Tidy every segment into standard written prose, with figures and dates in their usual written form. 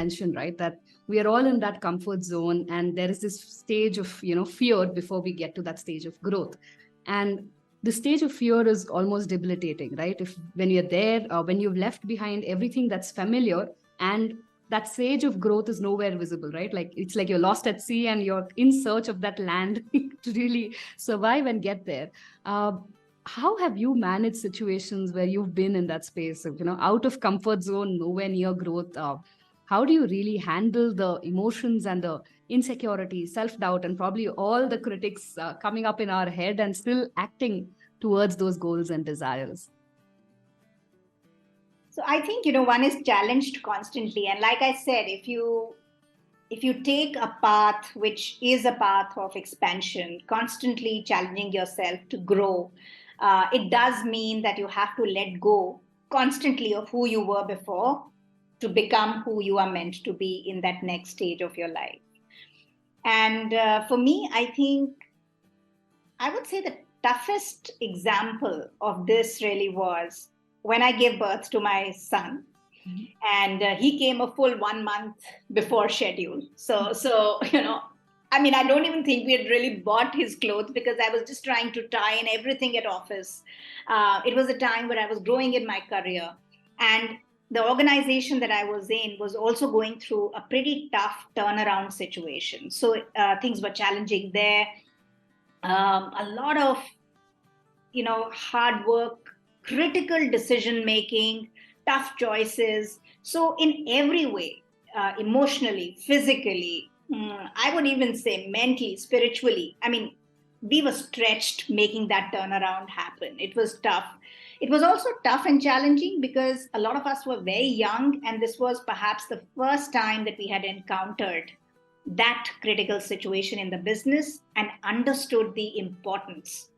mentioned, right, that we are all in that comfort zone, and there is this stage of, fear before we get to that stage of growth. And the stage of fear is almost debilitating, right? If when you're there, when you've left behind everything that's familiar, and that stage of growth is nowhere visible, right? Like it's like you're lost at sea and you're in search of that land to really survive and get there. Uh, how have you managed situations where you've been in that space of, out of comfort zone, nowhere near growth? How do you really handle the emotions and the insecurity, self-doubt, and probably all the critics coming up in our head and still acting towards those goals and desires? So I think, one is challenged constantly. And like I said, if you take a path which is a path of expansion, constantly challenging yourself to grow, it does mean that you have to let go constantly of who you were before to become who you are meant to be in that next stage of your life. And for me, I would say the toughest example of this really was when I gave birth to my son. Mm-hmm. And he came a full 1 month before schedule. So I don't even think we had really bought his clothes because I was just trying to tie in everything at office. It was a time where I was growing in my career. And the organization that I was in was also going through a pretty tough turnaround situation. So things were challenging there. A lot of, hard work, critical decision making, tough choices. So in every way, emotionally, physically, I would even say mentally, spiritually, we were stretched making that turnaround happen. It was tough. It was also tough and challenging because a lot of us were very young, and this was perhaps the first time that we had encountered that critical situation in the business and understood the importance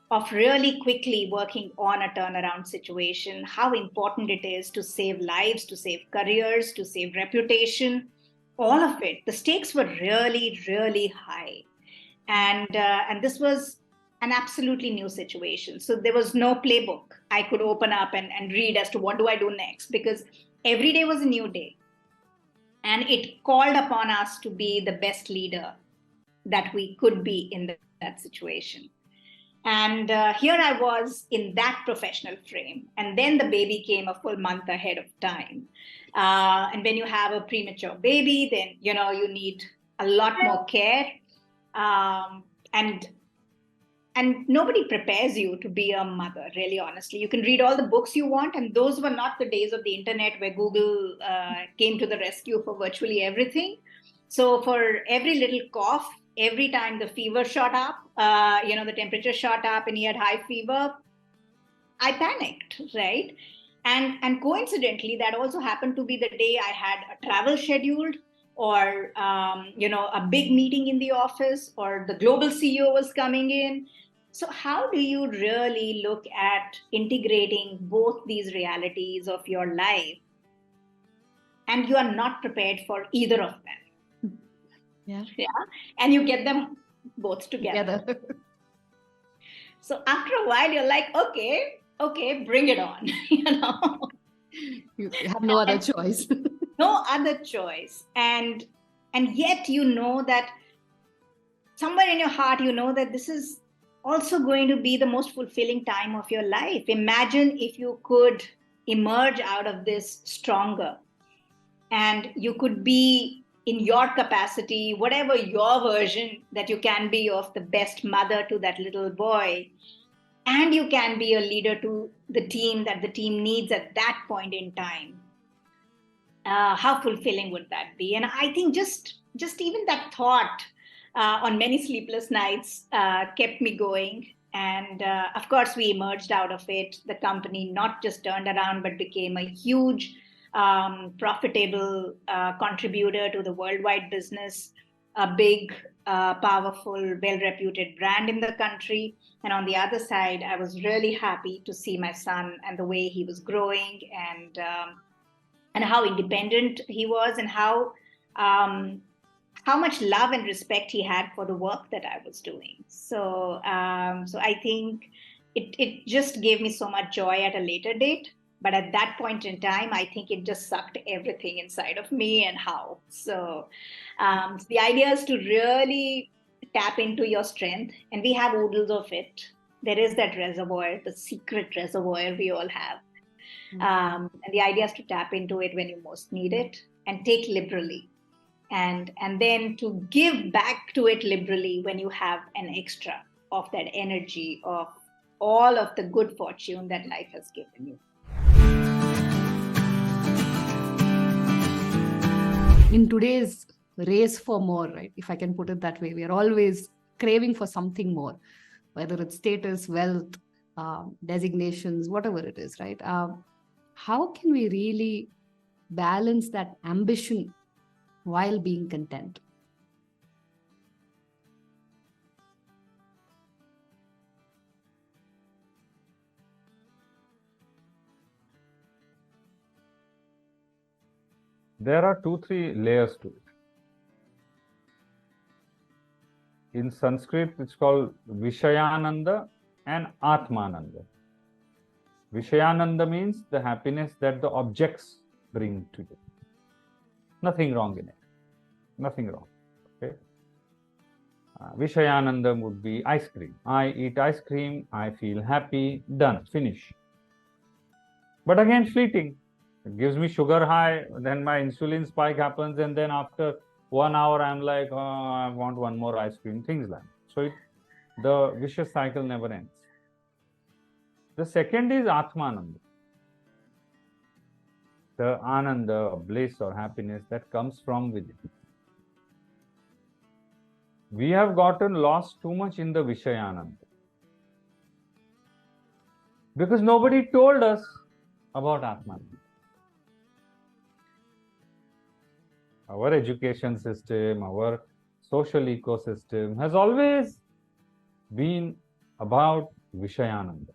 of really quickly working on a turnaround situation, how important it is to save lives, to save careers, to save reputation, all of it. The stakes were really, really high. And this was an absolutely new situation. So there was no playbook I could open up and read as to what do I do next, because every day was a new day. And it called upon us to be the best leader that we could be in that situation. And here I was in that professional frame. And then the baby came a full month ahead of time. And when you have a premature baby, then, you need a lot more care. And nobody prepares you to be a mother, really, honestly. You can read all the books you want. And those were not the days of the internet where Google came to the rescue for virtually everything. So for every little cough, every time the fever shot up, the temperature shot up and he had high fever, I panicked, right? And coincidentally, that also happened to be the day I had a travel scheduled, or, a big meeting in the office, or the global CEO was coming in. So how do you really look at integrating both these realities of your life? And you are not prepared for either of them. Yeah. And you get them both together. So after a while, you're like, okay, bring it on. You have no other choice. No other choice. And yet, that somewhere in your heart, that this is also going to be the most fulfilling time of your life. Imagine if you could emerge out of this stronger, and you could be in your capacity, whatever your version that you can be of the best mother to that little boy, and you can be a leader to the team that the team needs at that point in time. How fulfilling would that be? And I think just even that thought on many sleepless nights kept me going. And of course, we emerged out of it. The company not just turned around, but became a huge profitable contributor to the worldwide business, a big, powerful, well-reputed brand in the country. And on the other side, I was really happy to see my son and the way he was growing, and how independent he was, and how much love and respect he had for the work that I was doing. So I think it just gave me so much joy at a later date. But at that point in time, I think it just sucked everything inside of me and how. So the idea is to really tap into your strength, and we have oodles of it. There is that reservoir, the secret reservoir we all have. And the idea is to tap into it when you most need it and take liberally. And then to give back to it liberally when you have an extra of that energy, of all of the good fortune that life has given you. In today's race for more, right? If I can put it that way, we are always craving for something more, whether it's status, wealth, designations, whatever it is, right? How can we really balance that ambition while being content? There are 2-3 layers to it. In Sanskrit, it's called Vishayananda and Atmananda. Vishayananda means the happiness that the objects bring to you. Nothing wrong in it. Nothing wrong. Okay. Vishayananda would be ice cream. I eat ice cream, I feel happy, done, finish. But again, fleeting. It gives me sugar high, then my insulin spike happens, and then after 1 hour, I'm like, oh, I want one more ice cream, things like that. So the vicious cycle never ends. The second is Atmananda. The Ananda, bliss or happiness that comes from within. We have gotten lost too much in the Vishayananda, because nobody told us about Atmananda. Our education system, our social ecosystem has always been about Vishayananda.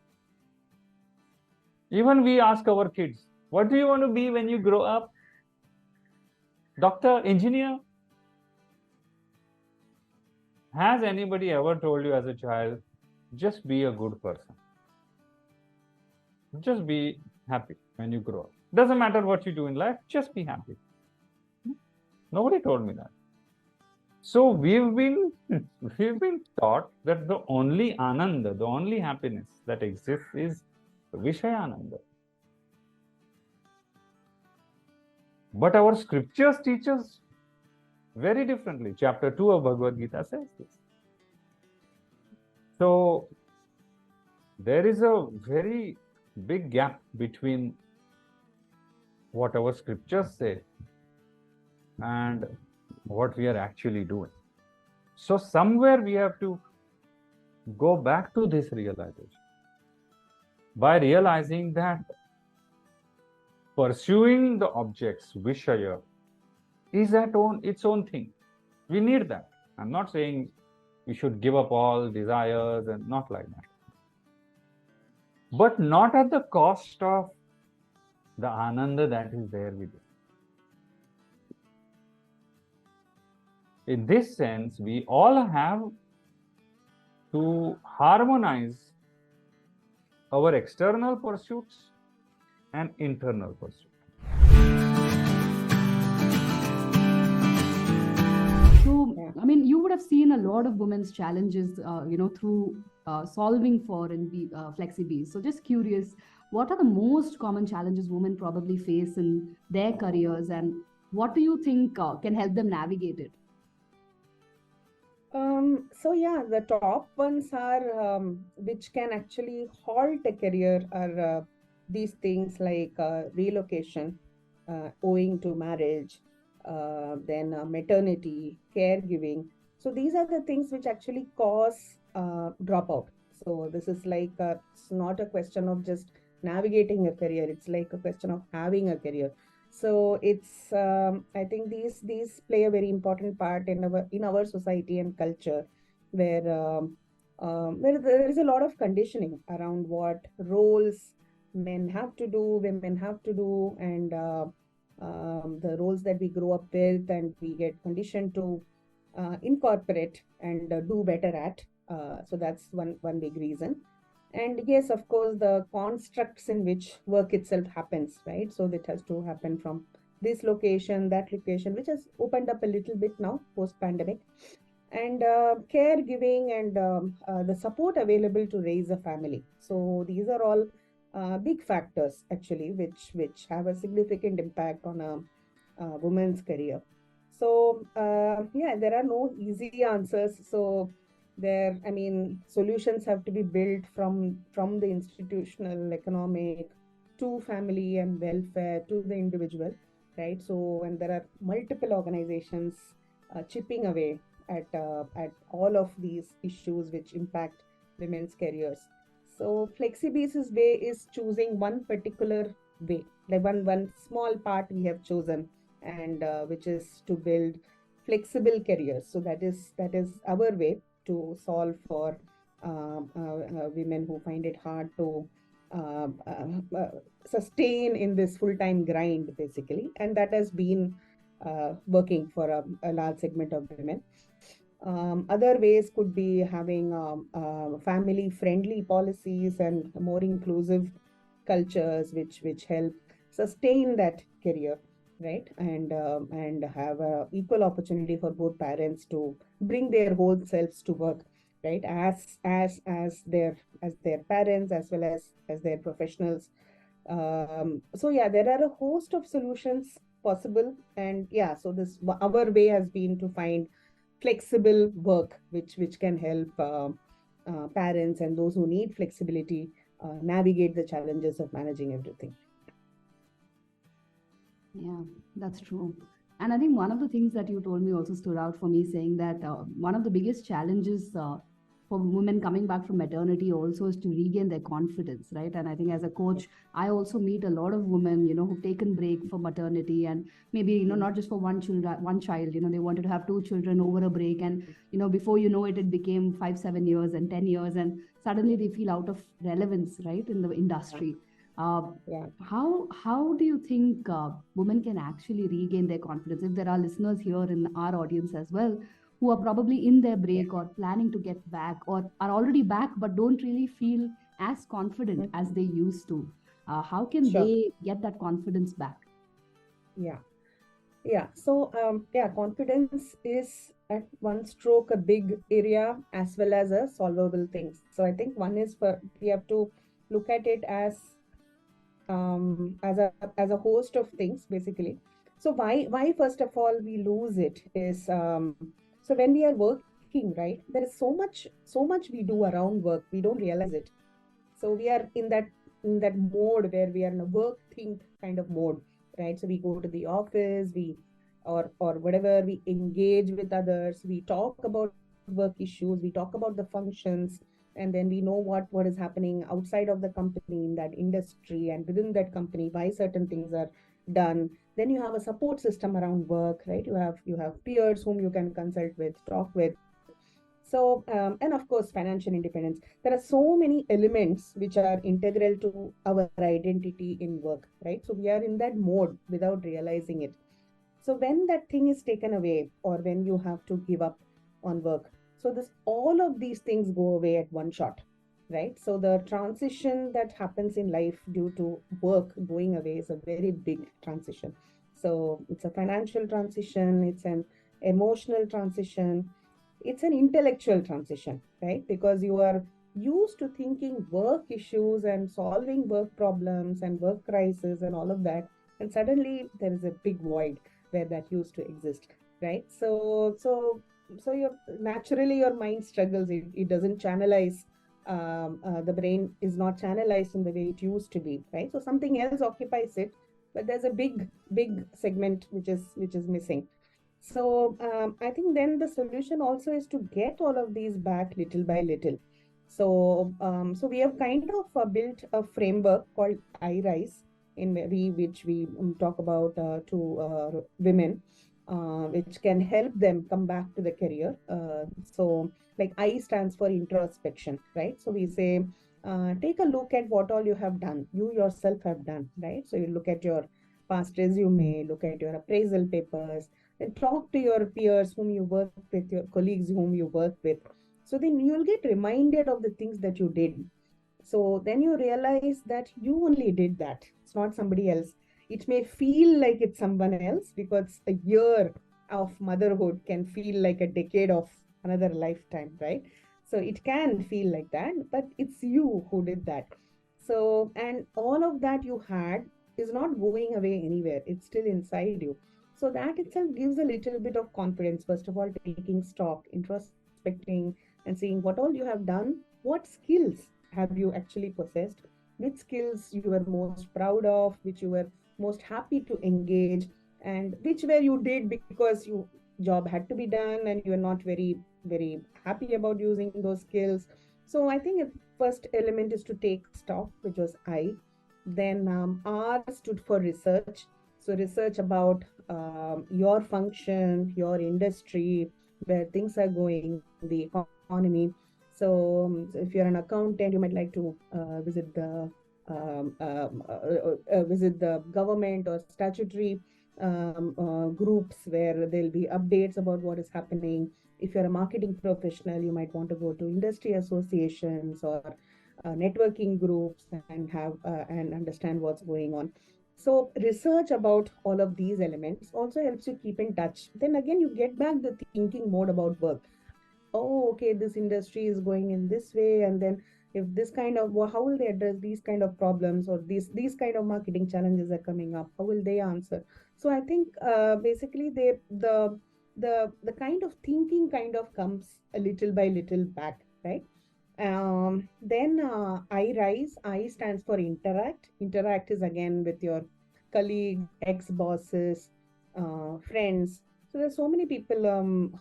Even we ask our kids, what do you want to be when you grow up? Doctor, engineer? Has anybody ever told you as a child, just be a good person? Just be happy when you grow up. Doesn't matter what you do in life, just be happy. Nobody told me that. So we've been taught that the only Ananda, the only happiness that exists is Vishayananda. But our scriptures teach us very differently. Chapter 2 of Bhagavad Gita says this. So there is a very big gap between what our scriptures say and what we are actually doing. So somewhere we have to go back to this realization by realizing that pursuing the objects, Vishaya, is its own thing. We need that. I'm not saying we should give up all desires and not like that. But not at the cost of the Ananda that is there within. In this sense, we all have to harmonize our external pursuits and internal pursuits. So, I mean, you would have seen a lot of women's challenges, through solving for and FlexiBees. So just curious, what are the most common challenges women probably face in their careers, and what do you think can help them navigate it? The top ones are which can actually halt a career are these things like relocation, owing to marriage, then maternity, caregiving. So these are the things which actually cause dropout. So this is like it's not a question of just navigating a career. It's like a question of having a career. So it's I think these play a very important part in our society and culture, where there is a lot of conditioning around what roles men have to do, women have to do, and the roles that we grow up with and we get conditioned to incorporate and do better at. So that's one big reason. And yes, of course, the constructs in which work itself happens, right? So that has to happen from this location, that location, which has opened up a little bit now post pandemic. And caregiving and the support available to raise a family. So these are all big factors actually, which have a significant impact on a woman's career. So yeah, there are no easy answers. So there, I mean, solutions have to be built from the institutional, economic, to family and welfare, to the individual, right? So when there are multiple organizations chipping away at all of these issues which impact women's careers. So FlexiBase's way is choosing one particular way, like one small part we have chosen, and which is to build flexible careers. So that is our way to solve for women who find it hard to sustain in this full-time grind, basically, and that has been working for a large segment of women. Other ways could be having family-friendly policies and more inclusive cultures, which help sustain that career, right? And have a equal opportunity for both parents to bring their whole selves to work, right? As their parents, as well as their professionals. So yeah, there are a host of solutions possible, and yeah, so this our way has been to find flexible work which can help parents and those who need flexibility navigate the challenges of managing everything. Yeah, that's true. And I think one of the things that you told me also stood out for me, saying that one of the biggest challenges for women coming back from maternity also is to regain their confidence, right? And I think as a coach, I also meet a lot of women, who've taken break for maternity, and maybe, not just for one child, they wanted to have two children over a break. And, before you know it, it became 5, 7 years and 10 years. And suddenly they feel out of relevance, right, in the industry. Yeah. How do you think women can actually regain their confidence? If there are listeners here in our audience as well who are probably in their break or planning to get back, or are already back but don't really feel as confident as they used to, how can Sure. they get that confidence back? Yeah. Yeah. So yeah, confidence is at one stroke a big area as well as a solvable thing. So I think one is we have to look at it as a host of things, basically. So why first of all we lose it is, so when we are working, right, there is so much we do around work, we don't realize it. So we are in that mode where we are in a work think kind of mode, right? So we go to the office, or whatever, we engage with others, we talk about work issues, we talk about the functions, and then we know what is happening outside of the company, in that industry, and within that company, why certain things are done. Then you have a support system around work, right? You have peers whom you can consult with, talk with. So and of course, financial independence. There are so many elements which are integral to our identity in work, right? So we are in that mode without realizing it. So when that thing is taken away, or when you have to give up on work, so this all of these things go away at one shot, right? So the transition that happens in life due to work going away is a very big transition. So it's a financial transition, it's an emotional transition, it's an intellectual transition, right? Because you are used to thinking work issues and solving work problems and work crisis and all of that, and suddenly there is a big void where that used to exist, right? So your mind struggles, it doesn't channelize, the brain is not channelized in the way it used to be, right? So something else occupies it, but there's a big segment which is missing. So I think then the solution also is to get all of these back little by little. So we have kind of built a framework called iRise, which we talk about to women, which can help them come back to the career. So like I stands for introspection, right? So we say, take a look at what all you have done, you yourself have done, right? So you look at your past resume, look at your appraisal papers, then talk to your peers whom you work with, your colleagues whom you work with. So then you'll get reminded of the things that you did. So then you realize that you only did that. It's not somebody else. It may feel like it's someone else because a year of motherhood can feel like a decade of another lifetime, right? So it can feel like that, but it's you who did that. So, and all of that you had is not going away anywhere. It's still inside you. So that itself gives a little bit of confidence. First of all, taking stock, introspecting, and seeing what all you have done, what skills have you actually possessed, which skills you were most proud of, which you were most happy to engage, and which were you did because you job had to be done and you are not very happy about using those skills. So I think first element is to take stock, which was I. Then R stood for research. So research about your function, your industry, where things are going, the economy. So if you're an accountant, you might like to visit the government or statutory groups where there'll be updates about what is happening. If you're a marketing professional, you might want to go to industry associations or networking groups and have and understand what's going on. So research about all of these elements also helps you keep in touch. Then again, you get back the thinking mode about work. Oh, okay, this industry is going in this way, and then if this kind of how will they address these kind of problems, or these kind of marketing challenges are coming up, how will they answer? So I think basically the kind of thinking kind of comes a little by little back, right? Then I rise. I stands for interact. Interact is again with your colleagues, ex-bosses, friends. So there's so many people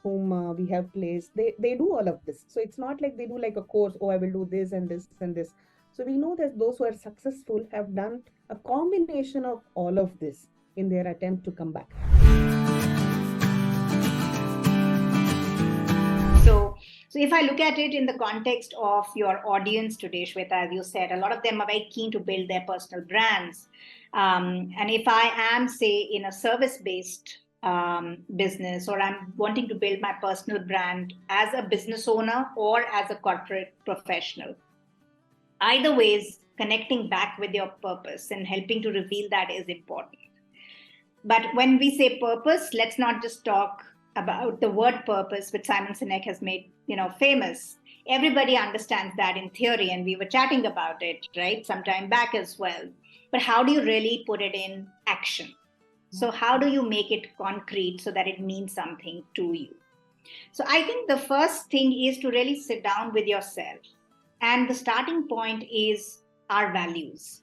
whom we have placed. They do all of this. So it's not like they do like a course. Oh, I will do this and this and this. So we know that those who are successful have done a combination of all of this in their attempt to come back. So if I look at it in the context of your audience today, Shweta, as you said, a lot of them are very keen to build their personal brands. And if I am, say, in a service-based business, or I'm wanting to build my personal brand as a business owner or as a corporate professional, either ways, connecting back with your purpose and helping to reveal that is important. But when we say purpose, let's not just talk about the word purpose, which Simon Sinek has made, famous. Everybody understands that in theory, and we were chatting about it, right, some time back as well. But how do you really put it in action? So how do you make it concrete so that it means something to you? So I think the first thing is to really sit down with yourself. And the starting point is our values.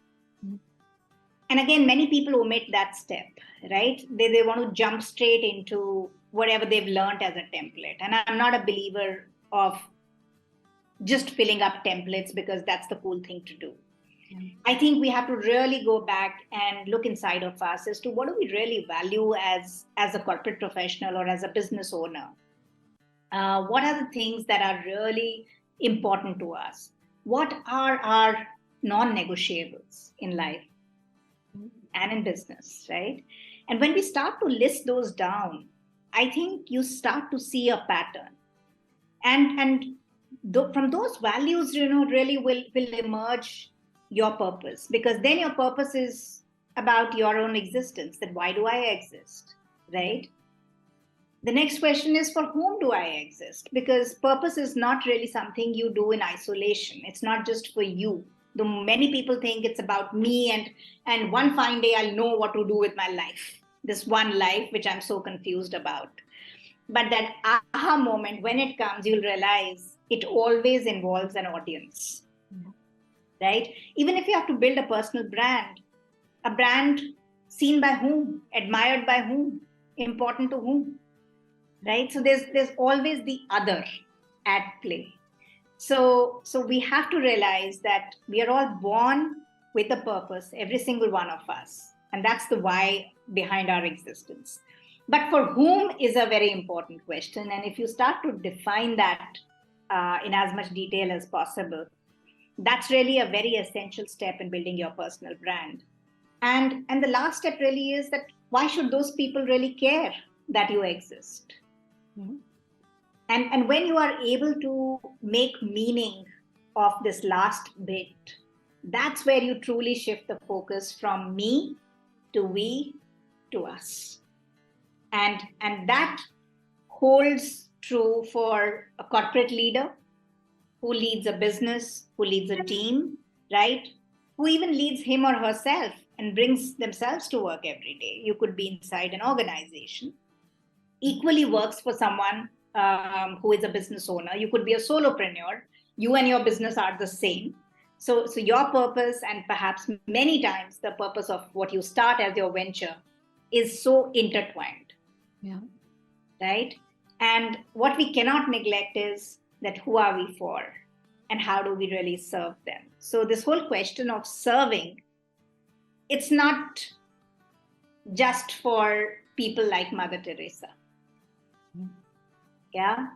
And again, many people omit that step, right? They want to jump straight into whatever they've learned as a template. And I'm not a believer of just filling up templates because that's the cool thing to do. I think we have to really go back and look inside of us as to what do we really value as a corporate professional or as a business owner. What are the things that are really important to us? What are our non-negotiables in life and in business, right? And when we start to list those down, I think you start to see a pattern. And from those values, really will emerge your purpose, because then your purpose is about your own existence, that why do I exist, right? The next question is, for whom do I exist? Because purpose is not really something you do in isolation. It's not just for you. Though many people think it's about me and one fine day I'll know what to do with my life. This one life, which I'm so confused about. But that aha moment, when it comes, you'll realize it always involves an audience, right? Even if you have to build a personal brand, a brand seen by whom, admired by whom, important to whom, right? So there's always the other at play. So we have to realize that we are all born with a purpose, every single one of us. And that's the why behind our existence. But for whom is a very important question. And if you start to define that in as much detail as possible, that's really a very essential step in building your personal brand. And the last step really is that why should those people really care that you exist? Mm-hmm. And when you are able to make meaning of this last bit, That's where you truly shift the focus from me to we to us. And that holds true for a corporate leader who leads a business, who leads a team, right? Who even leads him or herself and brings themselves to work every day. You could be inside an organization. Equally works for someone who is a business owner. You could be a solopreneur. You and your business are the same. So your purpose, and perhaps many times the purpose of what you start as your venture, is so intertwined. Yeah. Right? And what we cannot neglect is that who are we for and how do we really serve them? So this whole question of serving, it's not just for people like Mother Teresa. Yeah.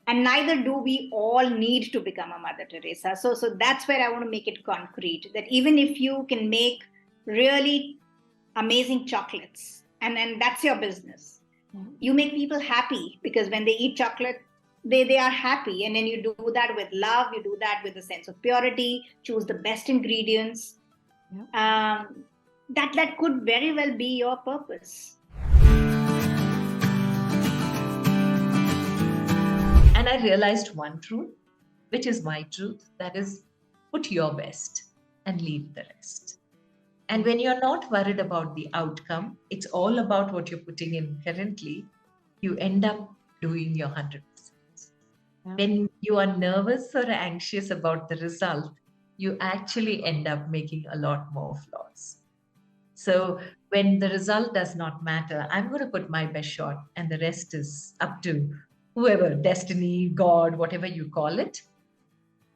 And neither do we all need to become a Mother Teresa. So that's where I want to make it concrete, that even if you can make really amazing chocolates, and that's your business, you make people happy, because when they eat chocolate, they are happy. And then you do that with love, you do that with a sense of purity, choose the best ingredients. Yeah. That could very well be your purpose. And I realized one truth, which is my truth, that is, put your best and leave the rest. And when you're not worried about the outcome, it's all about what you're putting in currently, you end up doing your 100%. Yeah. When you are nervous or anxious about the result, you actually end up making a lot more flaws. So when the result does not matter, I'm going to put my best shot, and the rest is up to whoever, destiny, God, whatever you call it.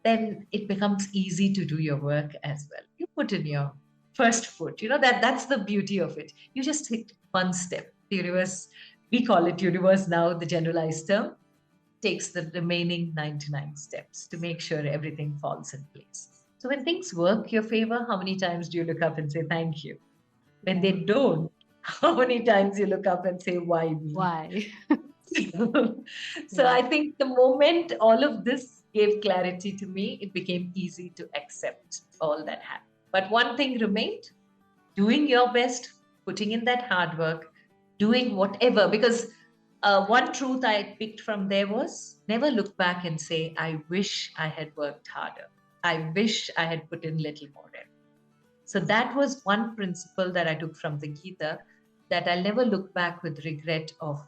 Then it becomes easy to do your work as well. You put in your first foot. That's the beauty of it. You just hit one step. The universe, we call it universe now, the generalized term, takes the remaining 99 steps to make sure everything falls in place. So when things work your favor, how many times do you look up and say thank you? When they don't, how many times you look up and say why me? Why? So I think the moment all of this gave clarity to me, it became easy to accept all that happened. But one thing remained: doing your best, putting in that hard work, doing whatever. Because one truth I picked from there was never look back and say, I wish I had worked harder. I wish I had put in little more effort. So that was one principle that I took from the Gita, that I'll never look back with regret of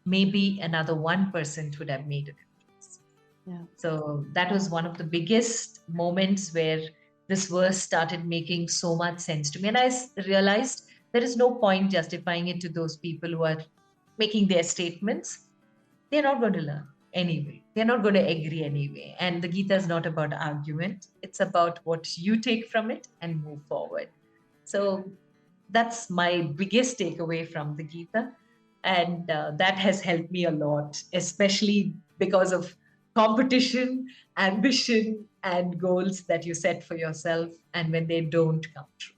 maybe another 1% would have made a difference. Yeah. So that was one of the biggest moments where this verse started making so much sense to me. And I realized there is no point justifying it to those people who are making their statements. They're not going to learn anyway. They're not going to agree anyway. And the Gita is not about argument. It's about what you take from it and move forward. So that's my biggest takeaway from the Gita. And that has helped me a lot, especially because of competition, ambition, and goals that you set for yourself, and when they don't come true.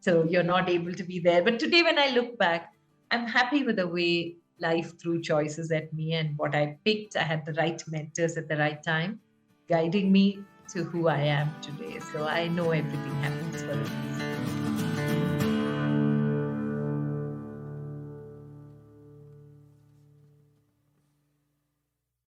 So you're not able to be there. But today, when I look back, I'm happy with the way life threw choices at me and what I picked. I had the right mentors at the right time, guiding me to who I am today. So I know everything happens for a reason.